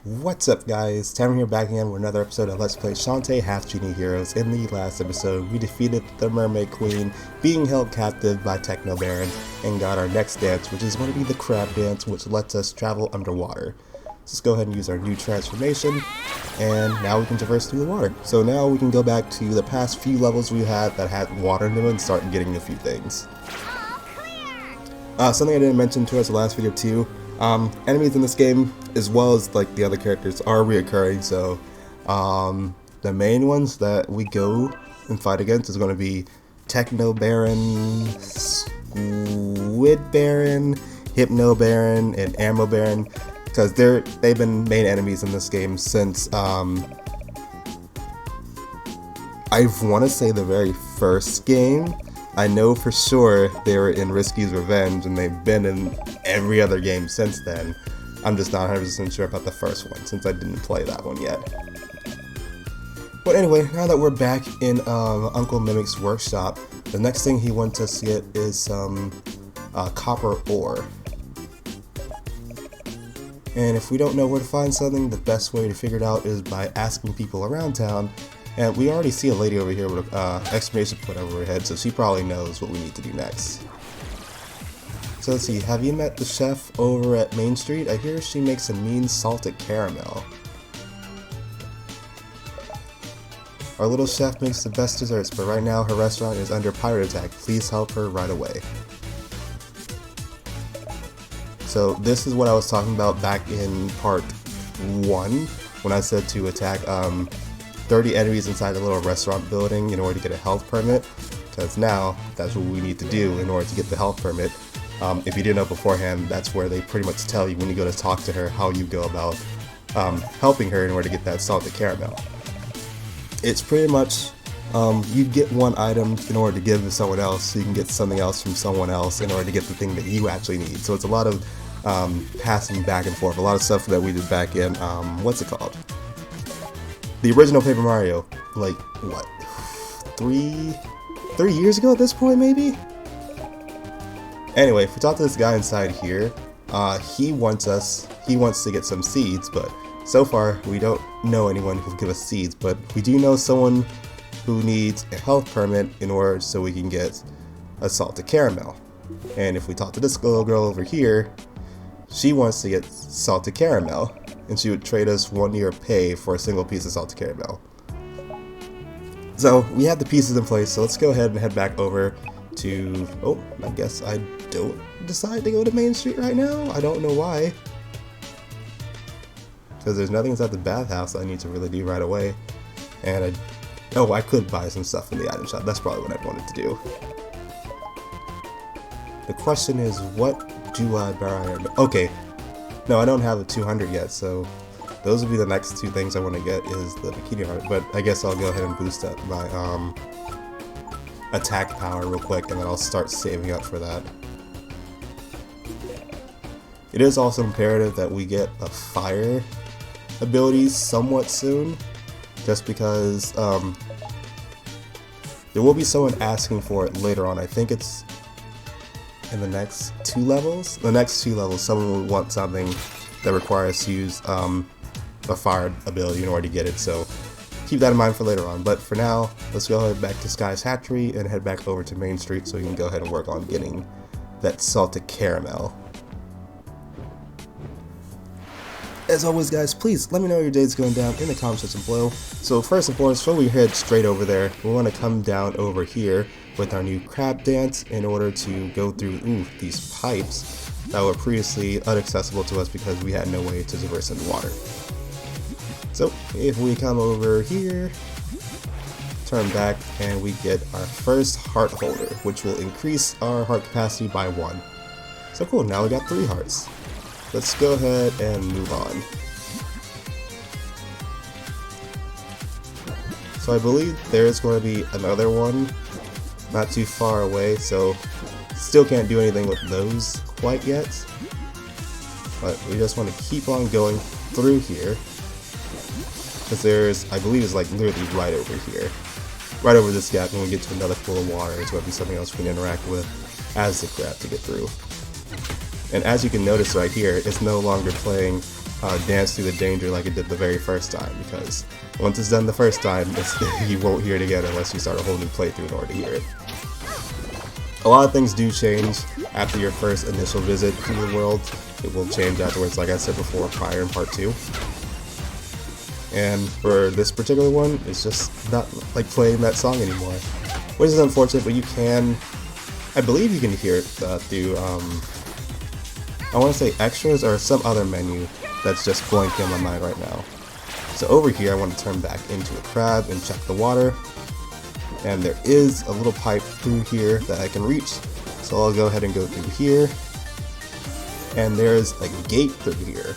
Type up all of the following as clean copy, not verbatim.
What's up guys, Tevy here back again with another episode of Let's Play Shantae Half-Genie Heroes. In the last episode, we defeated the Mermaid Queen, being held captive by Techno Baron, and got our next dance, which is going to be the Crab Dance, which lets us travel underwater. Let's go ahead and use our new transformation, and now we can traverse through the water. So now we can go back to the past few levels we had that had water in them and start getting a few things. Something I didn't mention towards the last video too, enemies in this game, as well as like the other characters, are reoccurring, so the main ones that we go and fight against is going to be Techno Baron, Squid Baron, Hypno Baron, and Ammo Baron, because they've been main enemies in this game since I want to say the very first game. I know for sure they were in Risky's Revenge, and they've been in every other game since then. I'm just not 100% sure about the first one, since I didn't play that one yet. But anyway, now that we're back in Uncle Mimic's workshop, the next thing he wants us to get is some copper ore. And if we don't know where to find something, the best way to figure it out is by asking people around town. And we already see a lady over here with an exclamation point over her head, so she probably knows what we need to do next. So let's see, have you met the chef over at Main Street? I hear she makes a mean salted caramel. Our little chef makes the best desserts, but right now her restaurant is under pirate attack. Please help her right away. So this is what I was talking about back in part 1, when I said to attack 30 enemies inside the little restaurant building in order to get a health permit, because now that's what we need to do in order to get the health permit. If you didn't know beforehand, that's where they pretty much tell you when you go to talk to her how you go about helping her in order to get that salted caramel. It's pretty much you get one item in order to give to someone else, so you can get something else from someone else in order to get the thing that you actually need. So it's a lot of passing back and forth, a lot of stuff that we did back in, what's it called? The original Paper Mario, like, what, 3 years ago at this point, maybe? Anyway, if we talk to this guy inside here, he wants to get some seeds, but so far we don't know anyone who will give us seeds, but we do know someone who needs a health permit in order so we can get a salted caramel. And if we talk to this little girl over here, she wants to get salted caramel, and she would trade us 1 year pay for a single piece of salted caramel. So we have the pieces in place, so let's go ahead and head back over to, oh, I guess I don't decide to go to Main Street right now. I don't know why. Because there's nothing inside the bathhouse I need to really do right away. And I could buy some stuff in the item shop. That's probably what I wanted to do. The question is, what do I buy? Okay. No, I don't have a 200 yet, so those would be the next two things I want to get is the Bikini Armor, but I guess I'll go ahead and boost up my attack power real quick, and then I'll start saving up for that. It is also imperative that we get a fire ability somewhat soon, just because there will be someone asking for it later on. I think it's in the next 2 levels. The next 2 levels, someone will want something that requires us to use a fire ability in order to get it, so keep that in mind for later on. But for now, let's go ahead back to Sky's Hatchery and head back over to Main Street so we can go ahead and work on getting that salted caramel. As always guys, please let me know how your day's going down in the comment section below. So first and foremost, before we head straight over there, we want to come down over here with our new crab dance in order to go through these pipes that were previously inaccessible to us because we had no way to traverse in the water. So if we come over here, turn back, and we get our first heart holder, which will increase our heart capacity by 1. So cool, now we got 3 hearts. Let's go ahead and move on. So I believe there's going to be another one not too far away, so still can't do anything with those quite yet. But we just want to keep on going through here, because there's, I believe it's like literally right over here. Right over this gap, when we get to another pool of water, it's going to be something else we can interact with as the crab to get through. And as you can notice right here, it's no longer playing dance through the danger like it did the very first time, because once it's done the first time, you won't hear it again unless you start a whole new playthrough in order to hear it. A lot of things do change after your first initial visit to the world. It will change afterwards, like I said before, prior in part 2. And for this particular one, it's just not like playing that song anymore, which is unfortunate, but you can, I believe you can hear it through, I want to say extras or some other menu that's just blanking on my mind right now. So over here, I want to turn back into a crab and check the water. And there is a little pipe through here that I can reach. So I'll go ahead and go through here. And there's a gate through here.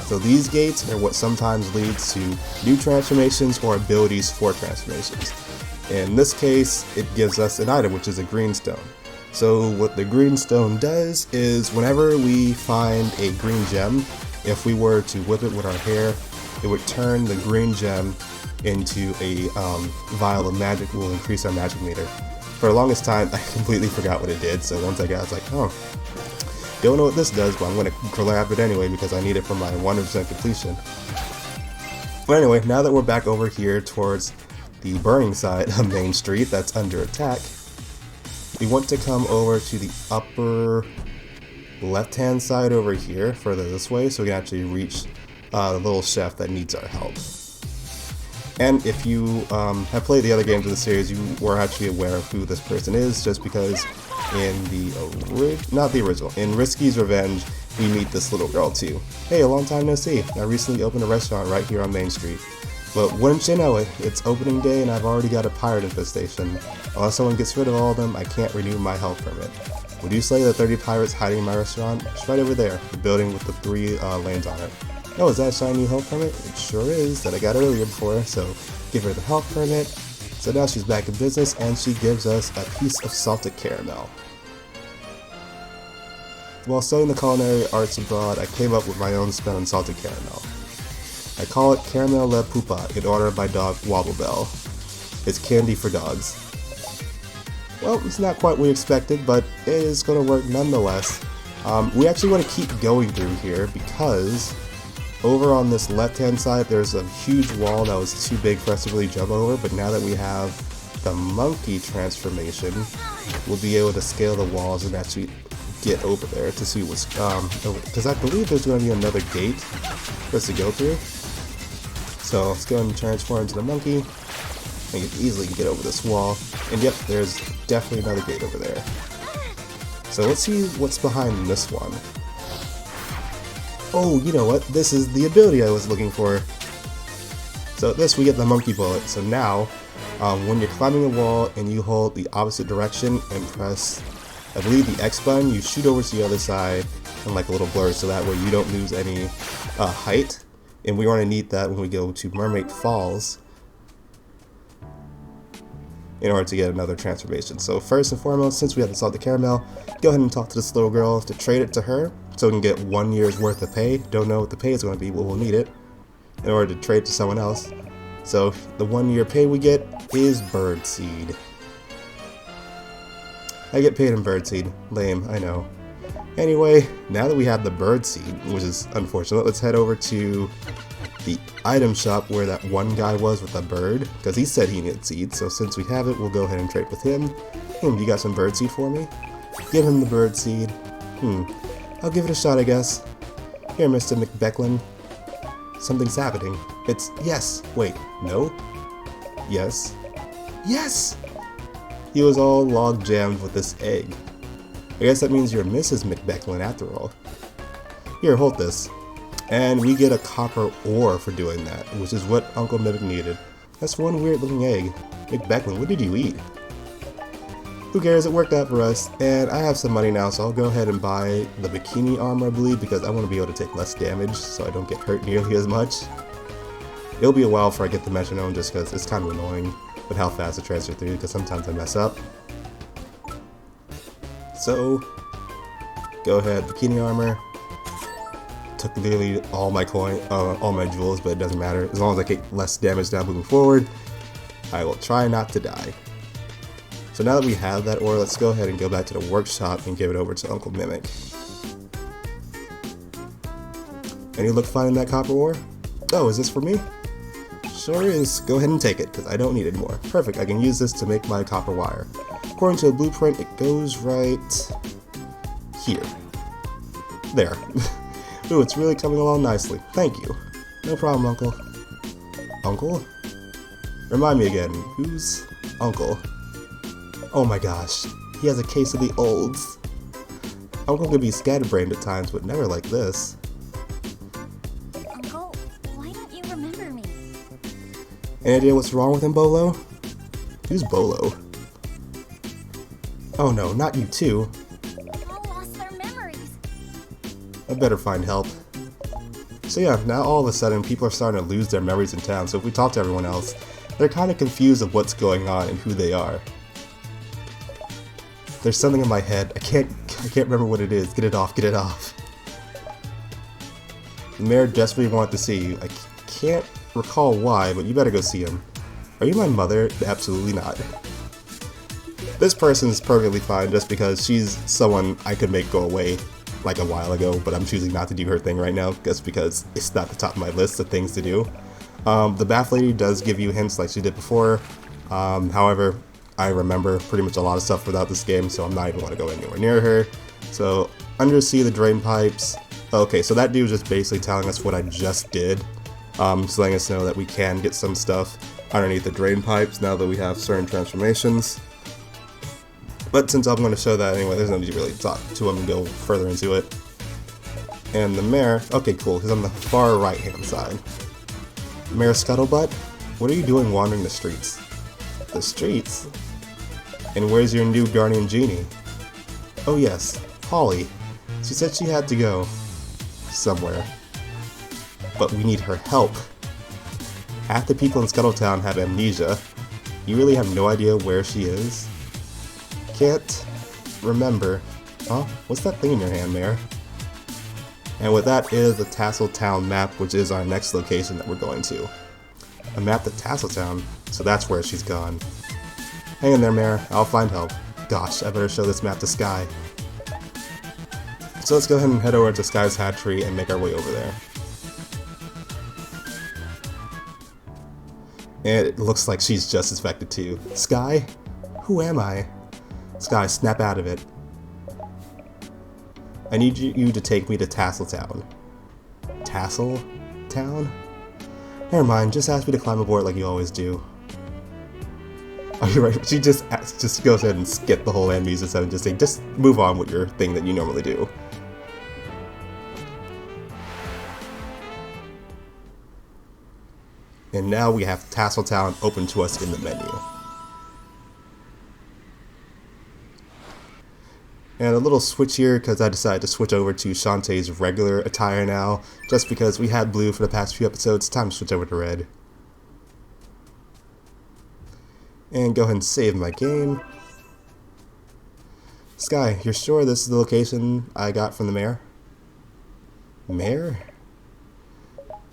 So these gates are what sometimes leads to new transformations or abilities for transformations. In this case, it gives us an item, which is a green stone. So what the green stone does is whenever we find a green gem, if we were to whip it with our hair, it would turn the green gem into a vial of magic, will increase our magic meter. For the longest time, I completely forgot what it did, so once I got it, I was like, oh, don't know what this does, but I'm going to grab it anyway because I need it for my 100% completion. But anyway, now that we're back over here towards the burning side of Main Street that's under attack, we want to come over to the upper left-hand side over here, further this way, so we can actually reach the little chef that needs our help. And if you have played the other games of the series, you were actually aware of who this person is, just because in the in Risky's Revenge, we meet this little girl too. Hey, a long time no see. I recently opened a restaurant right here on Main Street. But wouldn't you know it, it's opening day and I've already got a pirate infestation. Unless someone gets rid of all of them, I can't renew my health permit. Would you slay the 30 pirates hiding in my restaurant? It's right over there, the building with the 3 lanes on it. Oh, is that a shiny new health permit? It sure is, that I got earlier before, so give her the health permit. So now she's back in business and she gives us a piece of salted caramel. While studying the culinary arts abroad, I came up with my own spin on salted caramel. I call it Caramel Le Pupa in honor of my dog Wobble Bell. It's candy for dogs. Well, it's not quite what we expected, but it is going to work nonetheless. We actually want to keep going through here because over on this left-hand side, there's a huge wall that was too big for us to really jump over, but now that we have the monkey transformation, we'll be able to scale the walls and actually get over there to see what's, because I believe there's going to be another gate for us to go through. So let's go ahead and transform into the monkey, and you can easily get over this wall, and yep, there's definitely another gate over there. So let's see what's behind this one. Oh, you know what? This is the ability I was looking for. So this, we get the monkey bullet. So now, when you're climbing a wall and you hold the opposite direction and press, I believe, the X button, you shoot over to the other side and like a little blur, so that way you don't lose any height. And we want to need that when we go to Mermaid Falls in order to get another transformation. So first and foremost, since we have the salted caramel, go ahead and talk to this little girl to trade it to her so we can get 1 year's worth of pay. Don't know what the pay is going to be, but we'll need it in order to trade to someone else. So the 1 year pay we get is birdseed. I get paid in birdseed. Lame, I know. Anyway, now that we have the birdseed, which is unfortunate, let's head over to the item shop where that one guy was with the bird, because he said he needed seeds. So since we have it, we'll go ahead and trade with him. You got some birdseed for me? Give him the birdseed. I'll give it a shot, I guess. Here, Mr. McBecklin. Something's happening. It's yes. Wait, no? Yes. Yes! He was all log jammed with this egg. I guess that means you're Mrs. McBecklin after all. Here, hold this. And we get a copper ore for doing that, which is what Uncle Mimic needed. That's one weird looking egg. McBecklin, what did you eat? Who cares, it worked out for us. And I have some money now, so I'll go ahead and buy the Bikini Armor, I believe, because I want to be able to take less damage so I don't get hurt nearly as much. It'll be a while before I get the metronome just because it's kind of annoying with how fast it transfers through, because sometimes I mess up. So, go ahead, Bikini Armor. Took literally all my all my jewels, but it doesn't matter. As long as I get less damage now moving forward, I will try not to die. So now that we have that ore, let's go ahead and go back to the workshop and give it over to Uncle Mimic. Any luck finding that copper ore? Oh, is this for me? Sure is. Go ahead and take it, because I don't need it anymore. Perfect, I can use this to make my copper wire. According to a blueprint, it goes right here. There. Ooh, it's really coming along nicely. Thank you. No problem, Uncle. Uncle? Remind me again, who's Uncle? Oh my gosh, he has a case of the olds. Uncle can be scatterbrained at times, but never like this. Uncle, why don't you remember me? Any idea what's wrong with him, Bolo? Who's Bolo? Oh no, not you too. They all lost their memories. I better find help. So yeah, now all of a sudden people are starting to lose their memories in town, so if we talk to everyone else, they're kind of confused of what's going on and who they are. There's something in my head, I can't remember what it is. Get it off, get it off. The mayor desperately wanted to see you. I can't recall why, but you better go see him. Are you my mother? Absolutely not. This person's perfectly fine just because she's someone I could make go away like a while ago, but I'm choosing not to do her thing right now just because it's not the top of my list of things to do. The Bath Lady does give you hints like she did before. However, I remember pretty much a lot of stuff without this game, so I'm not even going to go anywhere near her. So, undersea the drain pipes. Okay, so that dude was just basically telling us what I just did. Just letting us know that we can get some stuff underneath the drain pipes now that we have certain transformations. But since I'm going to show that anyway, there's no need to really talk to him and go further into it. And the mayor, okay cool, because I'm the far right hand side. Mayor Scuttlebutt, what are you doing wandering the streets? The streets? And where's your new Guardian Genie? Oh yes, Holly. She said she had to go somewhere. But we need her help. Half the people in Scuttle Town have amnesia. You really have no idea where she is? Can't remember. Huh? What's that thing in your hand, Mayor? And with that is the Tassel Town Map, which is our next location that we're going to. A map to Tassel Town, so that's where she's gone. Hang in there, Mayor. I'll find help. Gosh, I better show this map to Sky. So let's go ahead and head over to Sky's hatchery and make our way over there. And it looks like she's just affected too. Sky? Who am I? Sky, snap out of it. I need you to take me to Tassel Town. Tassel Town? Never mind, just ask me to climb aboard like you always do. Are you right? She just goes ahead and skip the whole amnesia stuff and just move on with your thing that you normally do. And now we have Tassel Town open to us in the menu. And a little switch here because I decided to switch over to Shantae's regular attire now, just because we had blue for the past few episodes. Time to switch over to red. And go ahead and save my game. Sky, you're sure this is the location I got from the mayor? Mayor?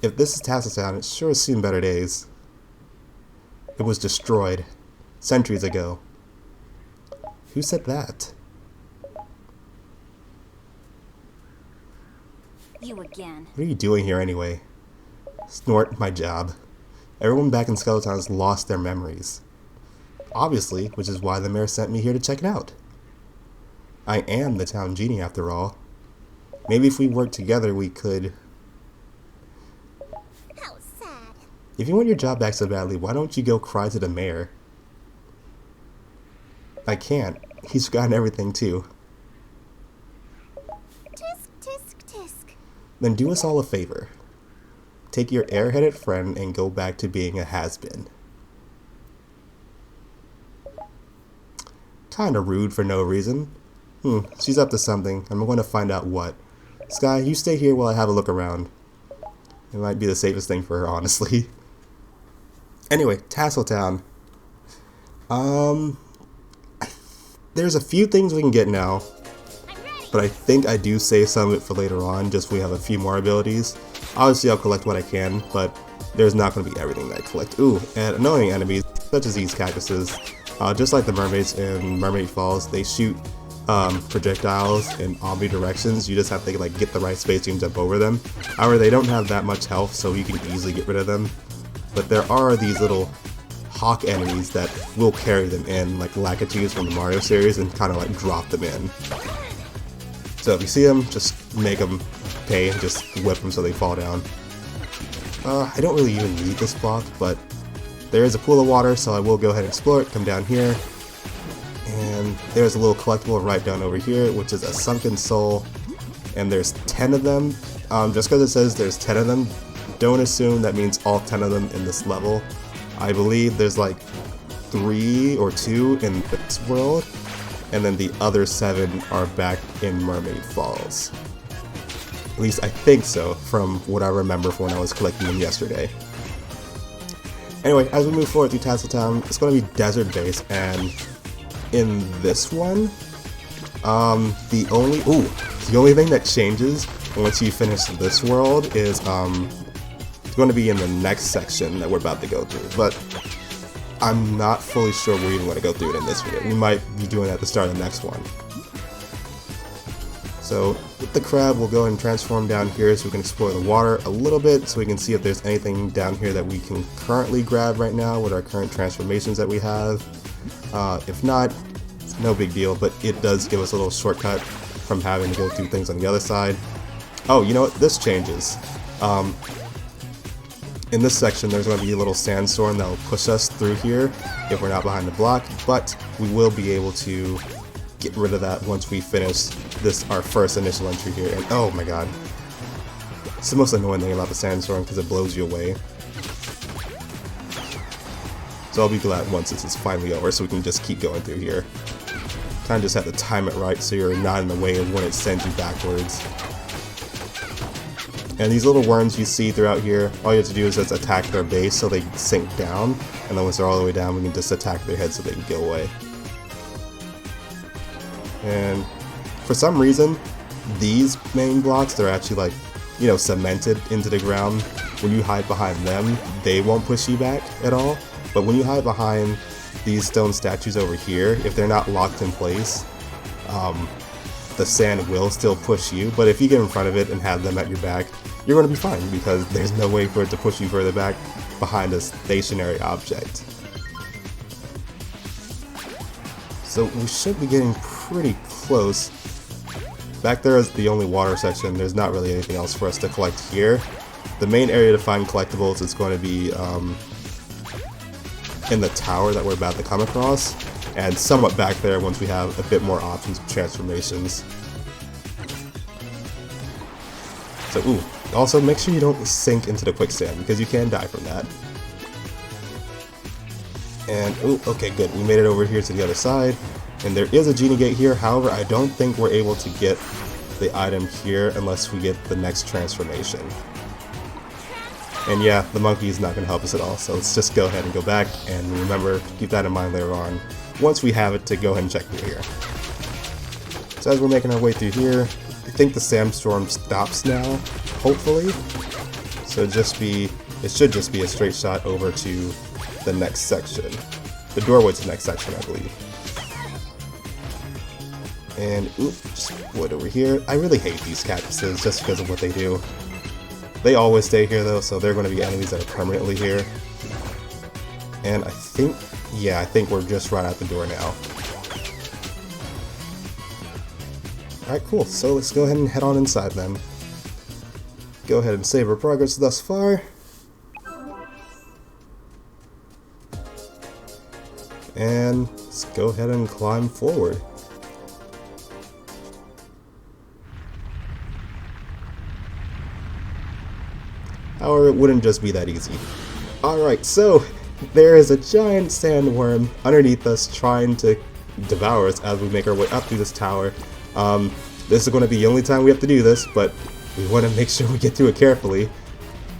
If this is Tassel Town, it sure has seen better days. It was destroyed centuries ago. Who said that? You again. What are you doing here anyway? Snort, my job. Everyone back in Scuttle Town has lost their memories. Obviously, which is why the mayor sent me here to check it out. I am the town genie after all. Maybe if we work together we could... How sad. If you want your job back so badly, why don't you go cry to the mayor? I can't. He's forgotten everything too. Tisk, tisk, tisk. Then do us all a favor. Take your airheaded friend and go back to being a has-been. Kinda rude for no reason. She's up to something. I'm going to find out what. Sky, you stay here while I have a look around. It might be the safest thing for her, honestly. Anyway, Tassel Town. There's a few things we can get now, but I think I do save some of it for later on, just so we have a few more abilities. Obviously, I'll collect what I can, but there's not going to be everything that I collect. Ooh, and annoying enemies, such as these cactuses. Just like the mermaids in Mermaid Falls, they shoot projectiles in omnidirections. You just have to like get the right spacing and jump over them. However, they don't have that much health, so you can easily get rid of them. But there are these little hawk enemies that will carry them in, like Lakitus from the Mario series, and kind of like drop them in. So if you see them, just make them pay, just whip them so they fall down. I don't really even need this block, but there is a pool of water, so I will go ahead and explore it. Come down here, and there's a little collectible right down over here, which is a Sunken Soul, and there's 10 of them. Just because it says there's 10 of them, don't assume that means all 10 of them in this level. I believe there's like 3 or 2 in this world, and then the other 7 are back in Mermaid Falls. At least I think so, from what I remember from when I was collecting them yesterday. Anyway, as we move forward through Tassel Town, it's going to be desert based, and in this one, the only thing that changes once you finish this world is it's going to be in the next section that we're about to go through. But I'm not fully sure we're even going to go through it in this video. We might be doing it at the start of the next one. So with the crab, we'll go and transform down here so we can explore the water a little bit, so we can see if there's anything down here that we can currently grab right now with our current transformations that we have. If not, it's no big deal, but it does give us a little shortcut from having to go through things on the other side. Oh, you know what? This changes. In this section, there's going to be a little sandstorm that will push us through here if we're not behind the block, but we will be able to get rid of that once we finish our first initial entry here. And oh my god, it's the most annoying thing about the sandstorm because it blows you away. So I'll be glad once this is finally over so we can just keep going through here. Kind of just have to time it right so you're not in the way of when it sends you backwards. And these little worms you see throughout here, all you have to do is just attack their base so they sink down, and then once they're all the way down, we can just attack their head so they can go away. And for some reason, these main blocks, they're actually like, you know, cemented into the ground. When you hide behind them, they won't push you back at all. But when you hide behind these stone statues over here, if they're not locked in place, the sand will still push you. But if you get in front of it and have them at your back, you're going to be fine because there's no way for it to push you further back behind a stationary object. So we should be getting pretty close. Back there is the only water section. There's not really anything else for us to collect here. The main area to find collectibles is going to be in the tower that we're about to come across, and somewhat back there once we have a bit more options of transformations. So, ooh, also make sure you don't sink into the quicksand because you can die from that. And, ooh, okay, good. We made it over here to the other side. And there is a Genie Gate here. However, I don't think we're able to get the item here unless we get the next transformation. And yeah, the monkey is not going to help us at all. So let's just go ahead and go back. And remember, keep that in mind later on, once we have it, to go ahead and check through here. So as we're making our way through here, I think the sandstorm stops now, hopefully. So it should just be a straight shot over to the next section. The doorway to the next section, I believe. And oop, just wood over here. I really hate these cactuses just because of what they do. They always stay here though, so they're going to be enemies that are permanently here. And I think we're just right out the door now. Alright, cool. So let's go ahead and head on inside then. Go ahead and save our progress thus far. And let's go ahead and climb forward. However, it wouldn't just be that easy. Alright, so there is a giant sandworm underneath us trying to devour us as we make our way up through this tower. This is going to be the only time we have to do this, but we want to make sure we get through it carefully.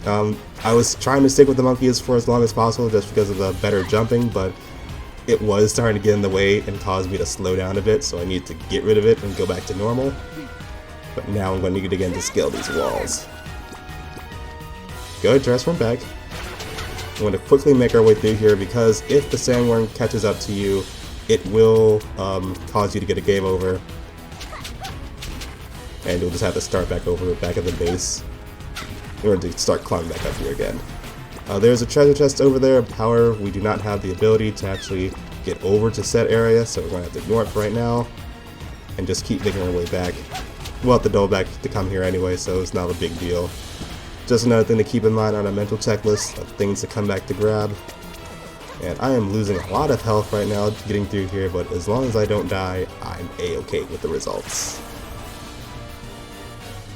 I was trying to stick with the monkeys for as long as possible just because of the better jumping, but it was starting to get in the way and cause me to slow down a bit, so I need to get rid of it and go back to normal. But now I'm going to need again to scale these walls. Go ahead, transform back. I'm going to quickly make our way through here because if the sandworm catches up to you, it will cause you to get a game over. and you'll just have to start back over back at the base in order to start climbing back up here again. There's a treasure chest over there, however we do not have the ability to actually get over to said area, so we're going to have to ignore it for right now and just keep digging our way back. We'll have to double back to come here anyway, so it's not a big deal. Just another thing to keep in mind on a mental checklist of things to come back to grab. And I am losing a lot of health right now getting through here, but as long as I don't die, I'm a-okay with the results.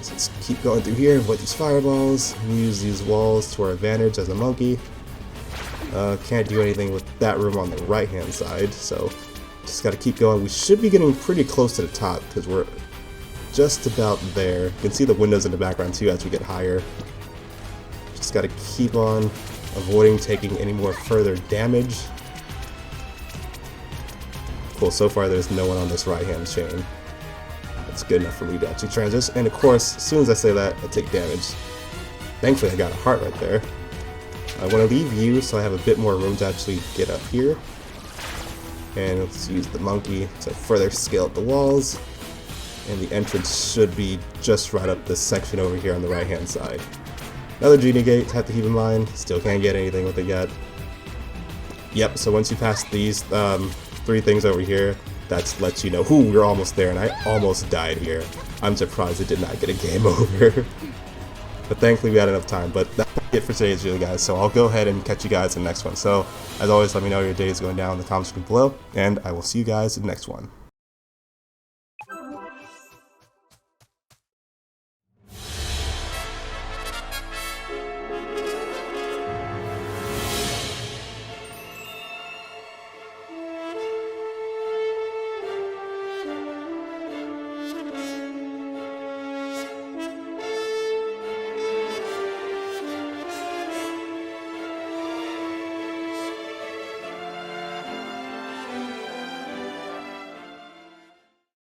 So let's keep going through here, avoid these fireballs, use these walls to our advantage as a monkey. Can't do anything with that room on the right hand side, so just gotta keep going. We should be getting pretty close to the top because we're just about there. You can see the windows in the background too as we get higher. Just gotta keep on avoiding taking any more further damage. Cool, so far there's no one on this right hand chain. That's good enough for me to actually transition, and of course, as soon as I say that, I take damage. Thankfully I got a heart right there. I want to leave you so I have a bit more room to actually get up here. And let's use the monkey to further scale up the walls. And the entrance should be just right up this section over here on the right hand side. Another Genie Gate, have to keep in mind, still can't get anything with it yet. Yep, so once you pass these 3 things over here, that lets you know, we're almost there, and I almost died here. I'm surprised it did not get a game over. But thankfully we had enough time, but that's it for today's video, guys, so I'll go ahead and catch you guys in the next one. So, as always, let me know how your day is going down in the comments below, and I will see you guys in the next one.